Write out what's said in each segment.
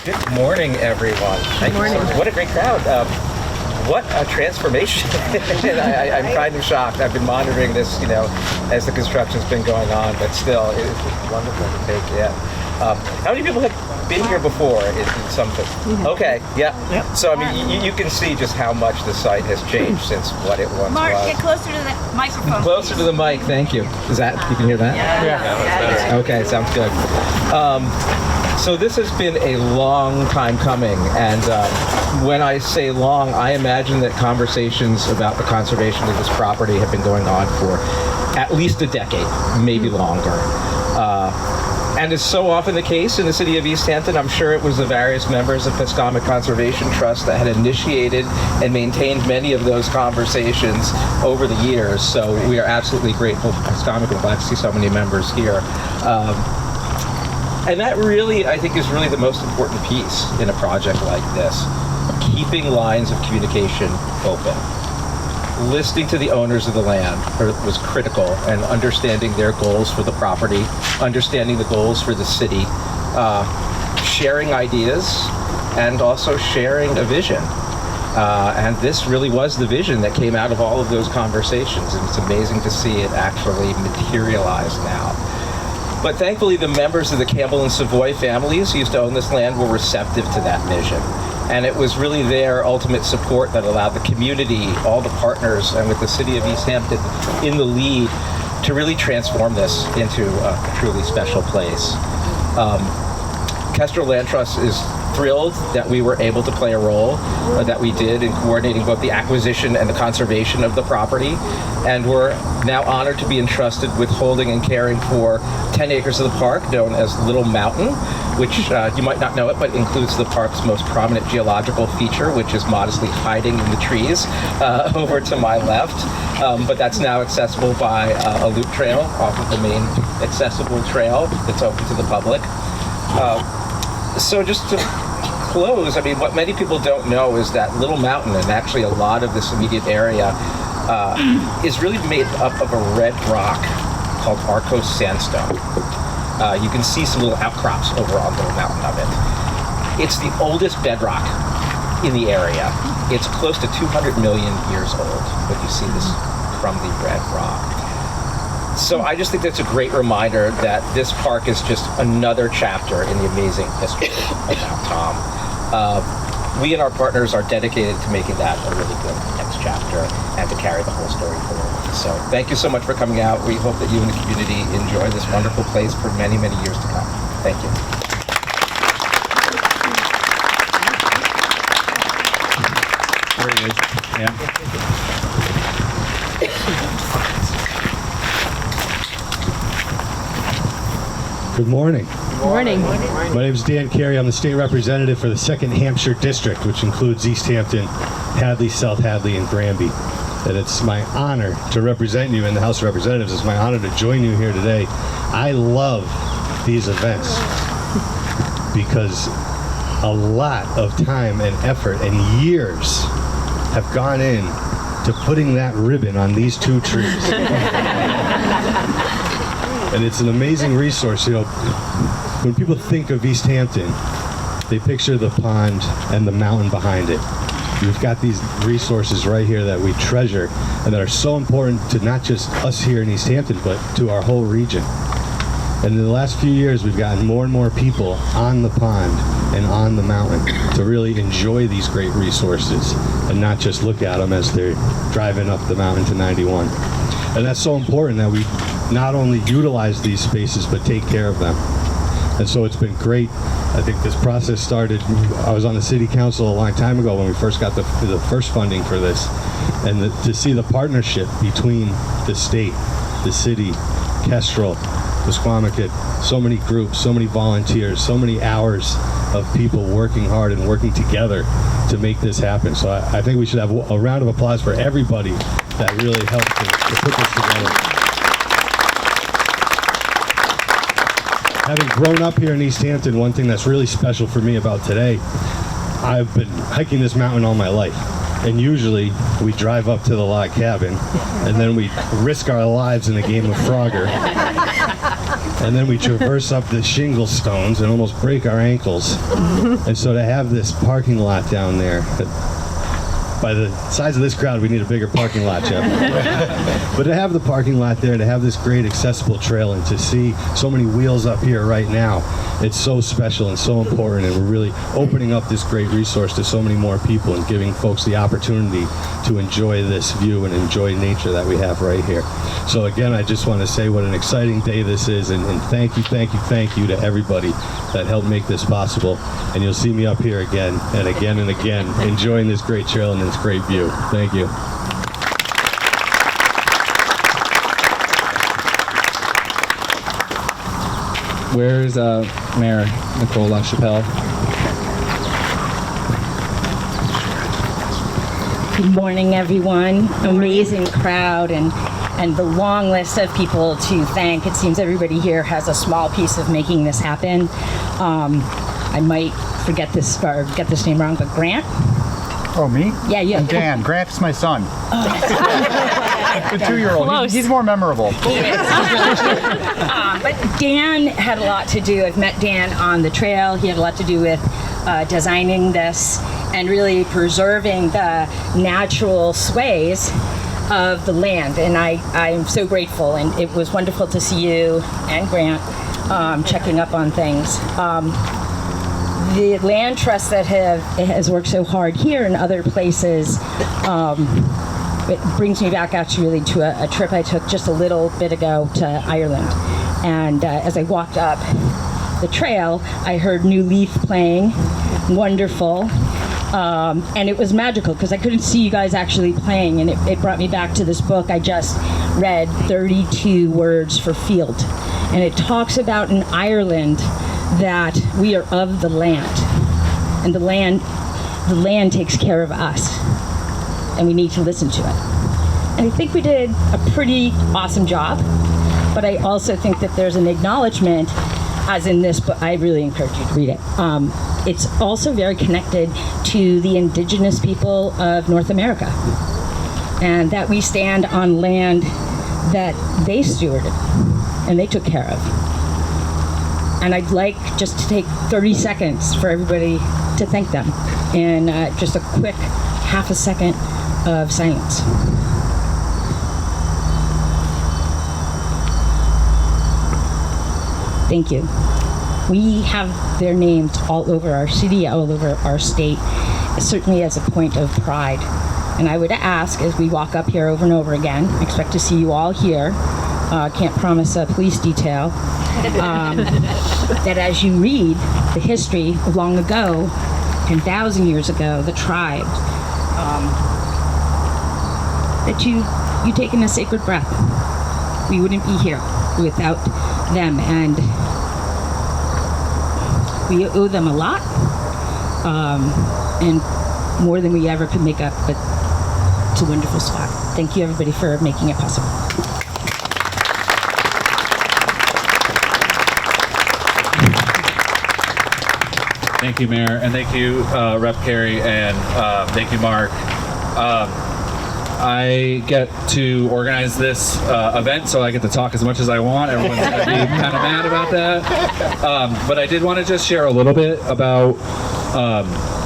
Good morning, everyone. Good morning. What a great crowd. What a transformation. I'm kind of shocked. I've been monitoring this, as the construction's been going on, but still, it's wonderful to take in. How many people have been here before in something? Mm-hmm. Okay, yeah. Yep. So, you can see just how much the site has changed since what it once Mark, was. get closer to the microphone. Closer to the mic, thank you. Is that, you can hear that? Yeah. Okay, sounds good. So this has been a long time coming, and when I say long, I imagine that conversations about the conservation of this property have been going on for at least a decade, maybe longer. And as so often the case in the city of Easthampton, I'm sure it was the various members of Piscomic Conservation Trust that had initiated and maintained many of those conversations over the years. So we are absolutely grateful to Piscomic and glad to see so many members here. And that really, I think, is really the most important piece in a project like this. Keeping lines of communication open. Listening to the owners of the land was critical, and understanding their goals for the property, understanding the goals for the city, sharing ideas, and also sharing a vision. And this really was the vision that came out of all of those conversations, and it's amazing to see it actually materialize now. But thankfully, the members of the Campbell and Savoy families who used to own this land were receptive to that vision. And it was really their ultimate support that allowed the community, all the partners, and with the city of Easthampton in the lead, to really transform this into a truly special place. Kestrel Land Trust is thrilled that we were able to play a role that we did in coordinating both the acquisition and the conservation of the property. And we're now honored to be entrusted with holding and caring for 10 acres of the park known as Little Mountain, which you might not know it, but includes the park's most prominent geological feature, which is modestly hiding in the trees over to my left. But that's now accessible by a loop trail off of the main accessible trail that's open to the public. So just to close, what many people don't know is that Little Mountain, and actually a lot of this immediate area, is really made up of a red rock called Arcos sandstone. You can see some little outcrops over on Little Mountain of it. It's the oldest bedrock in the area. It's close to 200 million years old when you see this from the red rock. So I just think that's a great reminder that this park is just another chapter in the amazing history of Mount Tom. We and our partners are dedicated to making that a really good next chapter and to carry the whole story forward. So thank you so much for coming out. We hope that you and the community enjoy this wonderful place for many, many years to come. Thank you. There he is. Yeah. Good morning. Good morning. My name is Dan Carey. I'm the state representative for the 2nd Hampshire District, which includes Easthampton, Hadley, South Hadley, and Granby. And it's my honor to represent you in the House of Representatives. It's my honor to join you here today. I love these events because a lot of time and effort and years have gone in to putting that ribbon on these two trees. And it's an amazing resource. When people think of Easthampton, they picture the pond and the mountain behind it. We've got these resources right here that we treasure and that are so important to not just us here in Easthampton, but to our whole region. And in the last few years, we've gotten more and more people on the pond and on the mountain to really enjoy these great resources and not just look at them as they're driving up the mountain to 91. And that's so important that we not only utilize these spaces, but take care of them. And so it's been great. I think this process started, I was on the city council a long time ago when we first got the first funding for this. And to see the partnership between the state, the city, Kestrel, Piscomic, so many groups, so many volunteers, so many hours of people working hard and working together to make this happen. So I think we should have a round of applause for everybody that really helped to put this together. Having grown up here in Easthampton, one thing that's really special for me about today, I've been hiking this mountain all my life. And usually we drive up to the log cabin and then we risk our lives in a game of Frogger and then we traverse up the shingle stones and almost break our ankles. And so to have this parking lot down there, by the size of this crowd, we need a bigger parking lot, Jeff. But to have the parking lot there, to have this great accessible trail, and to see so many wheels up here right now, it's so special and so important, and we're really opening up this great resource to so many more people and giving folks the opportunity to enjoy this view and enjoy nature that we have right here. So again, I just want to say what an exciting day this is, and thank you to everybody that helped make this possible. And you'll see me up here again and again and again, enjoying this great trail and this great view. Thank you. Where's Mayor Nicole LaChapelle? Good morning, everyone. Amazing crowd and the long list of people to thank. It seems everybody here has a small piece of making this happen. I might forget this or get this name wrong, but Grant? Oh, me? Yeah, you. And Dan. Grant's my son. The 2-year-old. He's more memorable. But Dan had a lot to do. I've met Dan on the trail. He had a lot to do with designing this and really preserving the natural sways of the land. And I'm so grateful. And it was wonderful to see you and Grant checking up on things. The land trust that has worked so hard here and other places, it brings me back actually really to a trip I took just a little bit ago to Ireland. And as I walked up the trail, I heard New Leaf playing, wonderful. And it was magical because I couldn't see you guys actually playing, and it brought me back to this book I just read, 32 Words for Field. And it talks about in Ireland that we are of the land, and the land takes care of us, and we need to listen to it. And I think we did a pretty awesome job, but I also think that there's an acknowledgement, as in this book. I really encourage you to read it. It's also very connected to the indigenous people of North America, and that we stand on land that they stewarded and they took care of. And I'd like just to take 30 seconds for everybody to thank them in just a quick half a second of silence. Thank you. We have their names all over our city, all over our state, certainly as a point of pride. And I would ask, as we walk up here over and over again, I expect to see you all here. Can't promise a police detail. That as you read the history of long ago, 10,000 years ago, the tribe, that you take in a sacred breath. We wouldn't be here without them, and we owe them a lot, and more than we ever could make up, but it's a wonderful spot. Thank you, everybody, for making it possible. Thank you, Mayor, and thank you, Rep. Carey, and thank you, Mark. I get to organize this event, so I get to talk as much as I want. Everyone's going to be kind of mad about that. But I did want to just share a little bit about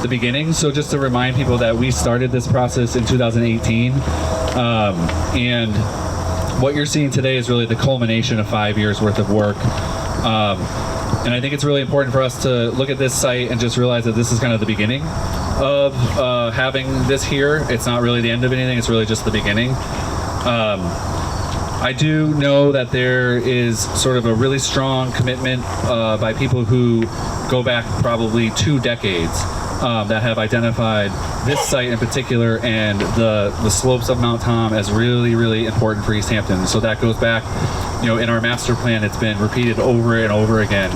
the beginning. So just to remind people that we started this process in 2018. And what you're seeing today is really the culmination of 5 years worth of work. And I think it's really important for us to look at this site and just realize that this is kind of the beginning of having this here. It's not really the end of anything, it's really just the beginning. I do know that there is sort of a really strong commitment by people who go back probably 2 decades that have identified this site in particular and the slopes of Mount Tom as really, really important for Easthampton. So that goes back, you know, in our master plan, it's been repeated over and over again.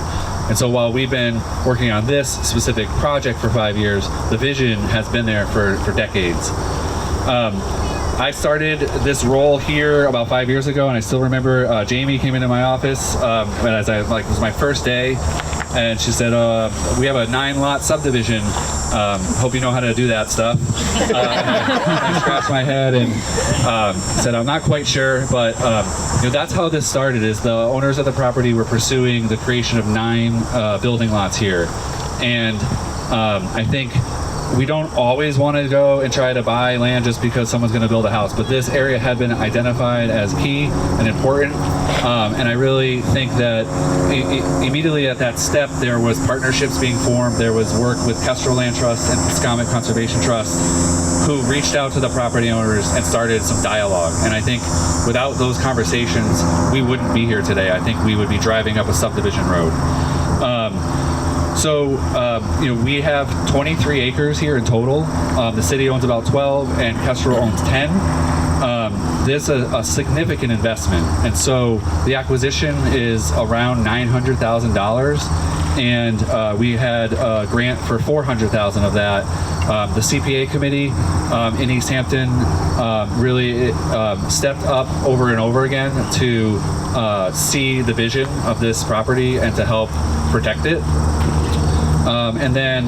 And so while we've been working on this specific project for 5 years, the vision has been there for decades. I started this role here about 5 years ago, and I still remember Jamie came into my office as it was my first day, and she said, we have a 9-lot subdivision Hope you know how to do that stuff. I scratched my head and said I'm not quite sure, but that's how this started. Is the owners of the property were pursuing the creation of 9 building lots here, and I think we don't always want to go and try to buy land just because someone's going to build a house, but this area had been identified as key and important, and I really think that immediately at that step there was partnerships being formed. There was work with Kestrel Land Trust and Scenic Conservation Trust, who reached out to the property owners and started some dialogue. And I think without those conversations, we wouldn't be here today. I think we would be driving up a subdivision road. So we have 23 acres here in total. The city owns about 12, and Kestrel owns 10. This is a significant investment, and so the acquisition is around $900,000, and we had a grant for $400,000 of that. The CPA committee in Easthampton really stepped up over and over again to see the vision of this property and to help protect it. And then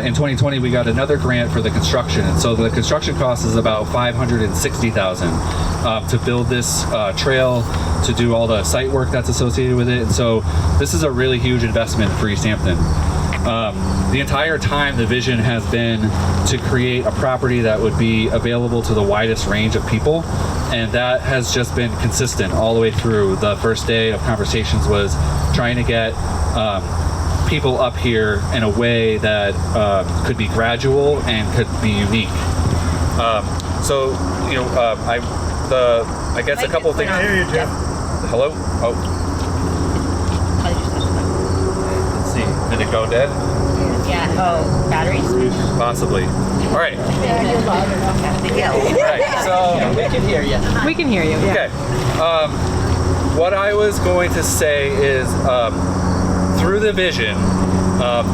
in 2020, we got another grant for the construction. And so the construction cost is about $560,000 to build this trail, to do all the site work that's associated with it. And so this is a really huge investment for Easthampton. The entire time, the vision has been to create a property that would be available to the widest range of people. And that has just been consistent all the way through. The first day of conversations was trying to get people up here in a way that could be gradual and could be unique. I guess a couple of things. I hear you, Jeff. Hello? Oh. Let's see. Did it go dead? Yeah. Oh, batteries? Possibly. All right. All right. So We can hear you. We can hear you. Yeah. okay. What I was going to say is, through the vision,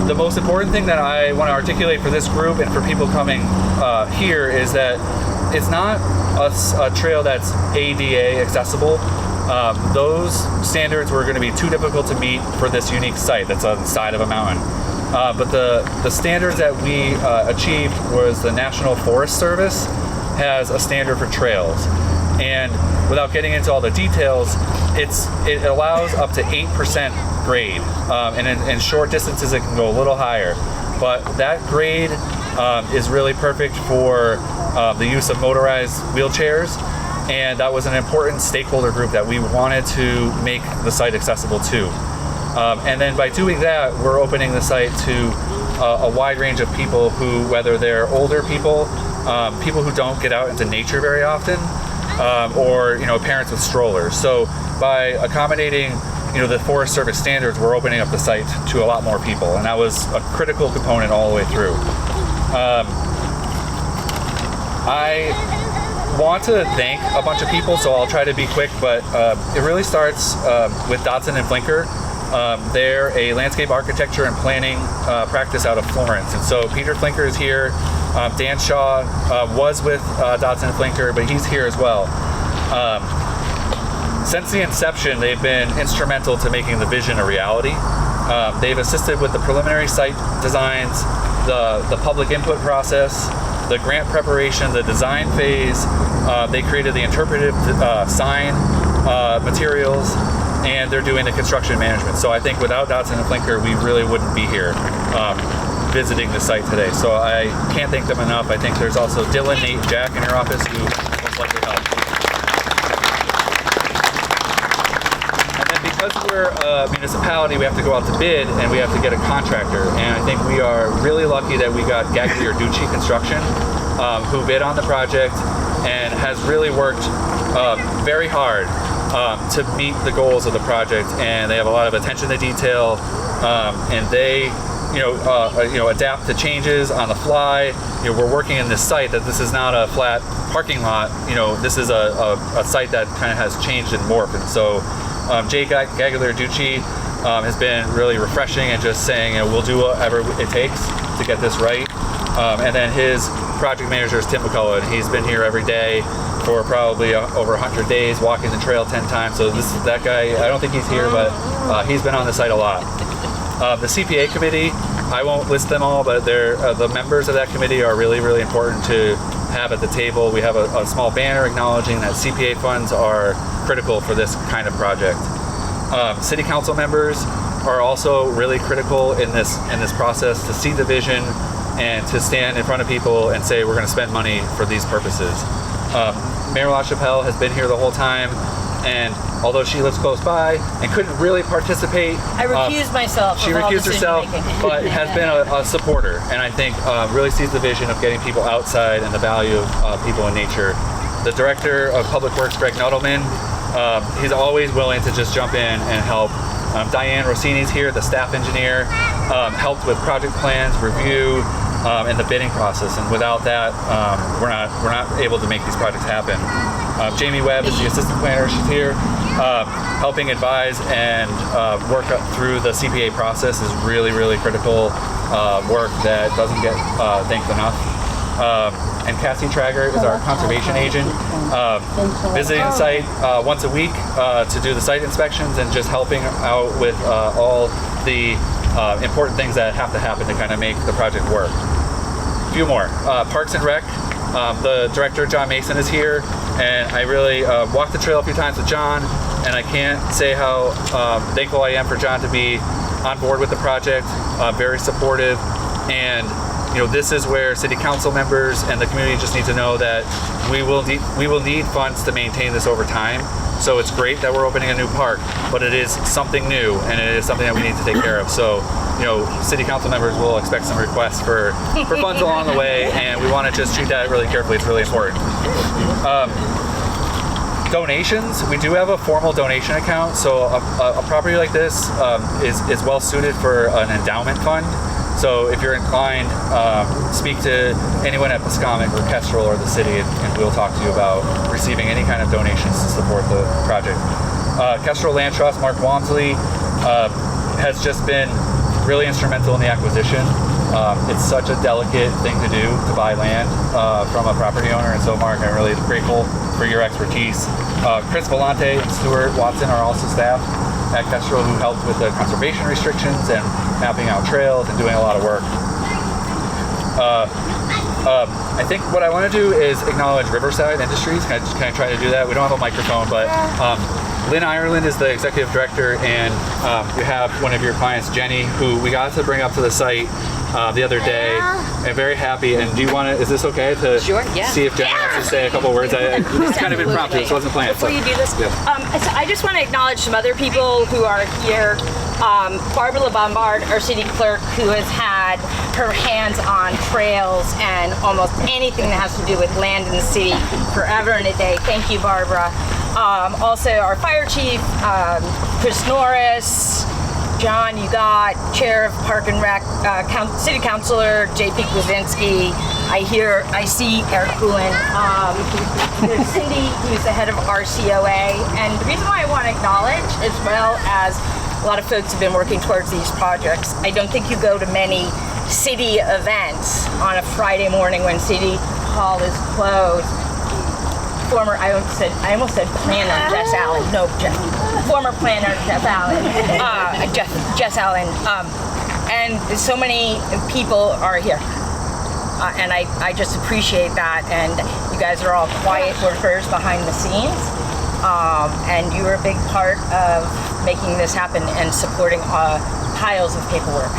the most important thing that I want to articulate for this group and for people coming here is that it's not a trail that's ADA accessible. Those standards were going to be too difficult to meet for this unique site that's on the side of a mountain. But the standards that we achieved was the National Forest Service has a standard for trails. And without getting into all the details, it allows up to 8% grade, and in short distances it can go a little higher. But that grade is really perfect for the use of motorized wheelchairs, and that was an important stakeholder group that we wanted to make the site accessible to. And then by doing that, we're opening the site to a wide range of people who, whether they're older people, people who don't get out into nature very often, or parents with strollers. So by accommodating the Forest Service standards, we're opening up the site to a lot more people, and that was a critical component all the way through. I want to thank a bunch of people, so I'll try to be quick, but it really starts with Dodson and Flinker. They're a landscape architecture and planning practice out of Florence, and so Peter Flinker is here. Dan Shaw was with Dodson and Flinker, but he's here as well. Since the inception, they've been instrumental to making the vision a reality. They've assisted with the preliminary site designs, the public input process, the grant preparation, the design phase. They created the interpretive sign materials, and they're doing the construction management. So I think without Dodson and Flinker, we really wouldn't be here visiting the site today. So I can't thank them enough. I think there's also Dylan, Nate, Jack in your office who most likely helped. Because we're a municipality, we have to go out to bid and we have to get a contractor. And I think we are really lucky that we got Gagliarducci Construction, who bid on the project and has really worked very hard to meet the goals of the project. And they have a lot of attention to detail, and they adapt to changes on the fly. We're working in this site that this is not a flat parking lot. This is a site that kind of has changed and morphed. And so Jay Gagliarducci has been really refreshing and just saying, we'll do whatever it takes to get this right. And then his project manager is Tim McCullough, and he's been here every day for probably over 100 days, walking the trail 10 times. So that guy, I don't think he's here, but he's been on the site a lot. The CPA committee I won't list them all, but the members of that committee are really, really important to have at the table. We have a small banner acknowledging that CPA funds are critical for this kind of project. City council members are also really critical in this process to see the vision and to stand in front of people and say we're going to spend money for these purposes. Mayor LaChapelle has been here the whole time, and although she lives close by and couldn't really participate, I recused myself. She recused herself, but has been a supporter, and I think really sees the vision of getting people outside and the value of people in nature. The director of Public Works, Greg Nudelman, he's always willing to just jump in and help. Diane Rossini's here, the staff engineer, helped with project plans, review, and the bidding process. And without that, we're not able to make these projects happen. Jamie Webb is the assistant planner. She's here, helping advise and work up through the CPA process is really, really critical work that doesn't get thanked enough. And Cassie Trager is our conservation agent, visiting the site once a week to do the site inspections and just helping out with all the important things that have to happen to kind of make the project work. A few more. Parks and Rec, the director, John Mason, is here, and I really walked the trail a few times with John, and I can't say how thankful I am for John to be on board with the project, very supportive, and this is where city council members and the community just need to know that we will need funds to maintain this over time. So it's great that we're opening a new park, but it is something new and it is something that we need to take care of. So, city council members will expect some requests for funds along the way, and we want to just treat that really carefully. It's really important. Donations, we do have a formal donation account. So a property like this is well suited for an endowment fund. So if you're inclined, speak to anyone at Pascomic or Kestrel or the city, and we'll talk to you about receiving any kind of donations to support the project. Kestrel Land Trust, Mark Walmsley, has just been really instrumental in the acquisition. It's such a delicate thing to do, to buy land from a property owner, and so Mark, I'm really grateful for your expertise. Chris Volante and Stuart Watson are also staff at Kestrel who helped with the conservation restrictions and mapping out trails and doing a lot of work. I think what I want to do is acknowledge Riverside Industries. Can I try to do that? We don't have a microphone, but Lynn Ireland is the executive director, and you have one of your clients, Jenny, who we got to bring up to the site the other day. I'm very happy. And do you want to, is this okay to see if Jenny wants to say a couple words? It's kind of impromptu. This wasn't planned. Before you do this, so I just want to acknowledge some other people who are here. Barbara LeBombard, our city clerk, who has had her hands on trails and almost anything that has to do with land in the city forever and a day. Thank you, Barbara. Also, our fire chief, Chris Norris, John, you got Chair of Park and Rec, City Councilor J.P. Kwasinski. I see Eric Bowen. There's Cindy, who's the head of RCOA. And the reason why I want to acknowledge, as well as a lot of folks have been working towards these projects, I don't think you go to many city events on a Friday morning when City Hall is closed. I almost said planner Jess Allen. No, former planner Jess Allen. Jess Allen. And so many people are here. And I just appreciate that. And you guys are all quiet workers behind the scenes. And you were a big part of making this happen and supporting piles of paperwork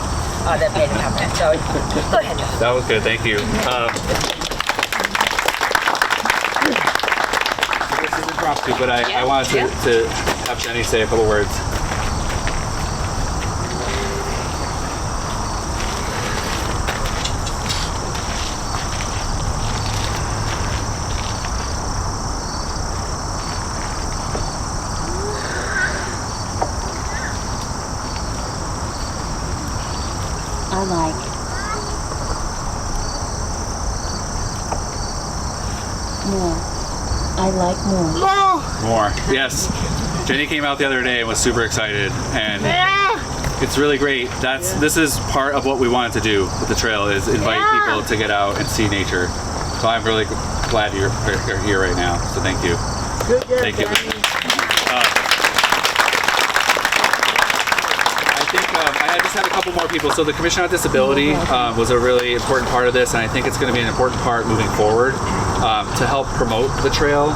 that made it happen. So go ahead, Jeff. That was good. Thank you. But I wanted to have Jenny say a couple words. I like more. I like more. Yes. Jenny came out the other day and was super excited, and it's really great. This is part of what we wanted to do with the trail, is invite people to get out and see nature. So I'm really glad you're here right now. So thank you. Thank you. I think I had just had a couple more people. So the Commission on Disability was a really important part of this, and I think it's going to be an important part moving forward to help promote the trail.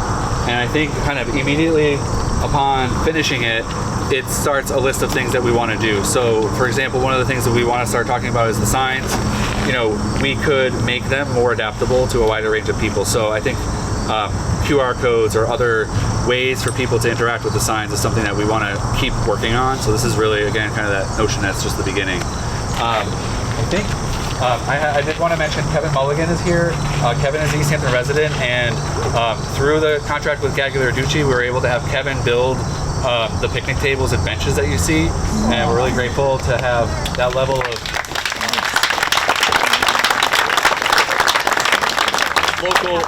And I think kind of immediately upon finishing it, it starts a list of things that we want to do. So, for example, one of the things that we want to start talking about is the signs. You know, we could make them more adaptable to a wider range of people. So I think QR codes or other ways for people to interact with the signs is something that we want to keep working on. So this is really, again, kind of that notion that's just the beginning. I think I did want to mention Kevin Mulligan is here. Kevin is an Easthampton resident, and through the contract with Gagular Ducci, we were able to have Kevin build the picnic tables and benches that you see, and we're really grateful to have that level of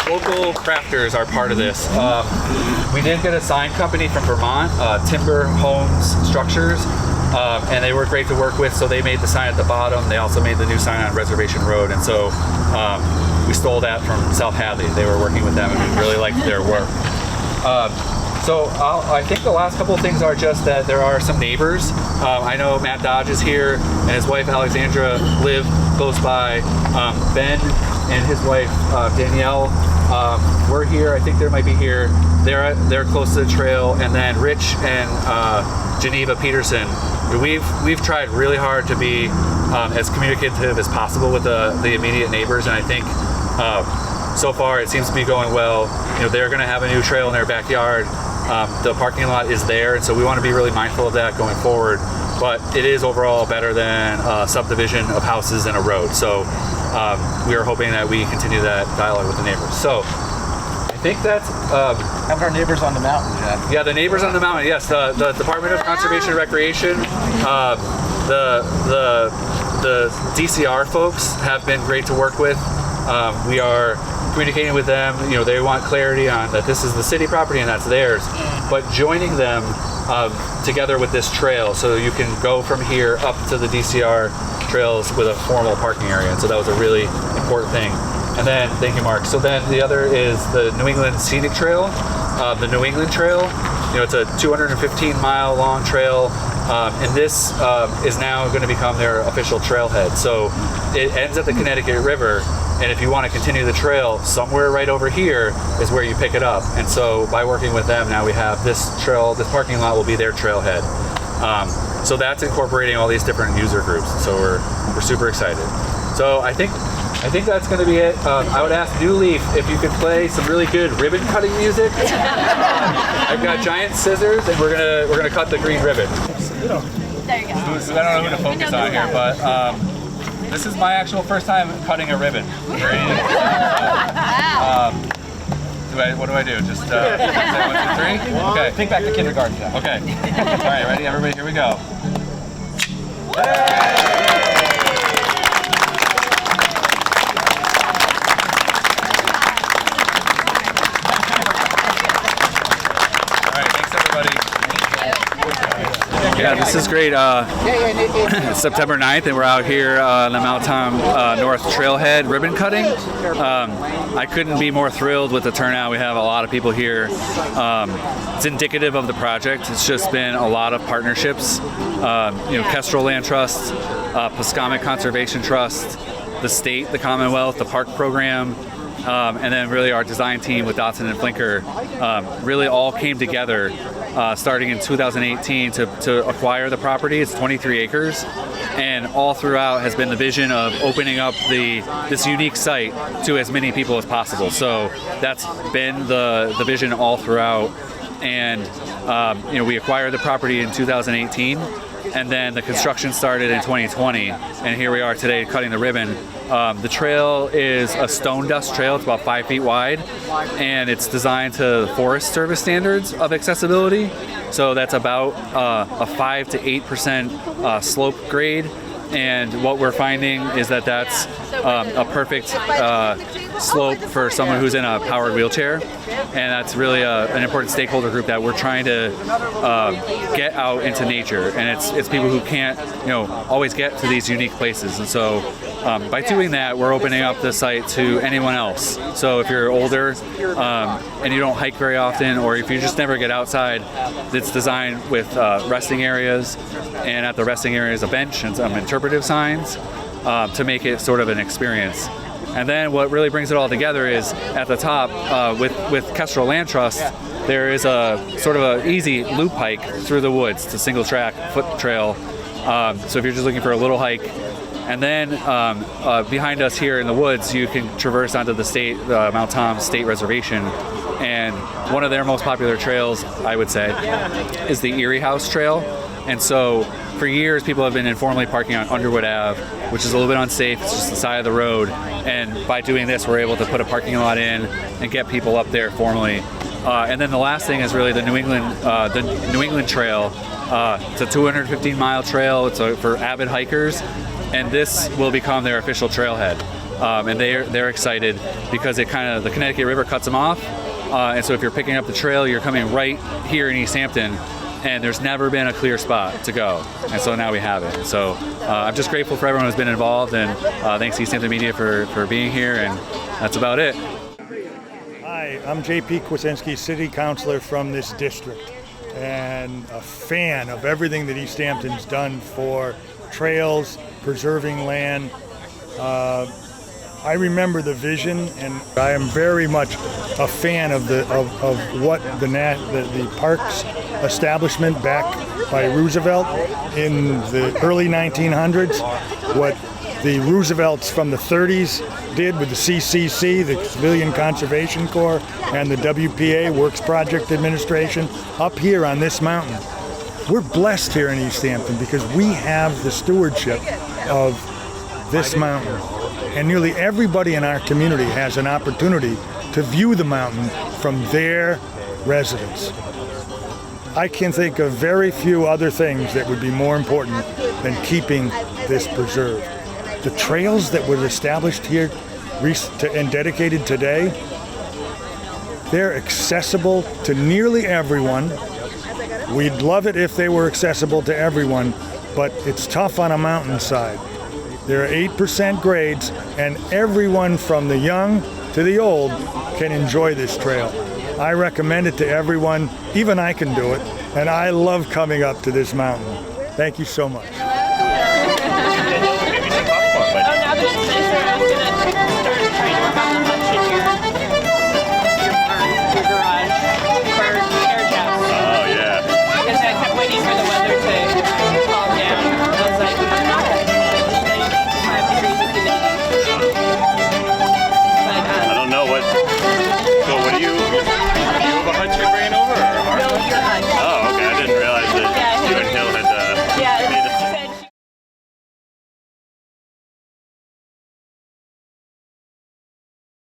local crafters are part of this. We did get a sign company from Vermont, Timber Homes Structures, and they were great to work with. So they made the sign at the bottom. They also made the new sign on Reservation Road, and so we stole that from South Hadley. They were working with them, and we really liked their work. So I think the last couple of things are just that there are some neighbors. I know Matt Dodge is here, and his wife Alexandra live close by. Ben and his wife Danielle were here. I think they might be here. They're close to the trail, and then Rich and Geneva Peterson. We've tried really hard to be as communicative as possible with the immediate neighbors, and I think so far it seems to be going well. You know, they're going to have a new trail in their backyard. The parking lot is there, and so we want to be really mindful of that going forward. But it is overall better than a subdivision of houses and a road. So we are hoping that we continue that dialogue with the neighbors. So I think that's How about our neighbors on the mountain, Jeff? yeah, the neighbors on the mountain. Yes, the Department of Conservation and Recreation, the DCR folks have been great to work with. We are communicating with them. You know, they want clarity on that this is the city property and that's theirs, but joining them together with this trail, so you can go from here up to the DCR trails with a formal parking area. And so that was a really important thing. And then, thank you, Mark. So then the other is the New England Scenic Trail. The New England Trail, you know, it's a 215-mile long trail, and this is now going to become their official trailhead. So it ends at the Connecticut River, and if you want to continue the trail, somewhere right over here is where you pick it up. And so by working with them, now we have this trail, this parking lot will be their trailhead. So that's incorporating all these different user groups. So we're super excited. So I think that's going to be it. I would ask New Leaf if you could play some really good ribbon cutting music. I've got giant scissors, and we're gonna cut the green ribbon. There you go. I don't know who to focus on here, but this is my actual first time cutting a ribbon. What do I do? Just say 1, 2, 3? Okay. Think back to kindergarten, Jeff. Okay. All right, ready, everybody? Here we go. Yeah, this is great. It's September 9th, and we're out here on the Mount Tom North Trailhead ribbon cutting. I couldn't be more thrilled with the turnout. We have a lot of people here. It's indicative of the project. It's just been a lot of partnerships. Kestrel Land Trust, Pascomic Conservation Trust, the state, the Commonwealth, the park program, and then really our design team with Dotson and Flinker really all came together starting in 2018 to acquire the property. It's 23 acres, and all throughout has been the vision of opening up this unique site to as many people as possible. So that's been the vision all throughout. And we acquired the property in 2018, and then the construction started in 2020, and here we are today cutting the ribbon. The trail is a stone dust trail. It's about 5 feet wide, and it's designed to the Forest Service standards of accessibility. So that's about a 5 to 8% slope grade. And what we're finding is that that's a perfect slope for someone who's in a powered wheelchair. And that's really an important stakeholder group that we're trying to get out into nature. And it's people who can't, always get to these unique places. And so By doing that, we're opening up the site to anyone else. So if you're older and you don't hike very often, or if you just never get outside, it's designed with resting areas, and at the resting areas a bench and some interpretive signs to make it sort of an experience. And then what really brings it all together is at the top with Kestrel Land Trust, there is a sort of an easy loop hike through the woods. It's a single track foot trail. So if you're just looking for a little hike, and then behind us here in the woods, you can traverse onto the Mount Tom State Reservation. And one of their most popular trails, I would say, is the Erie House Trail. And so for years, people have been informally parking on Underwood Ave, which is a little bit unsafe. It's just the side of the road. And by doing this, we're able to put a parking lot in and get people up there formally. And then the last thing is really the New England Trail. It's a 215-mile trail. It's for avid hikers, and this will become their official trailhead. And they're excited because the Connecticut River cuts them off. And so if you're picking up the trail, you're coming right here in Easthampton, and there's never been a clear spot to go. And so now we have it. So I'm just grateful for everyone who's been involved, and thanks to Easthampton Media for being here, and that's about it. Hi, I'm J.P. Kwasinski, City Councilor from this district, and a fan of everything that Easthampton's done for trails, preserving land. I remember the vision, and I am very much a fan of what the parks establishment back by Roosevelt in the early 1900s, what the Roosevelts from the 30s did with the CCC, the Civilian Conservation Corps, and the WPA, Works Project Administration, up here on this mountain. We're blessed here in Easthampton because we have the stewardship of this mountain. And nearly everybody in our community has an opportunity to view the mountain from their residence. I can think of very few other things that would be more important than keeping this preserved. The trails that were established here and dedicated today, they're accessible to nearly everyone. We'd love it if they were accessible to everyone, but it's tough on a mountainside. There are 8% grades, and everyone from the young to the old can enjoy this trail. I recommend it to everyone. Even I can do it, and I love coming up to this mountain. Thank you so much.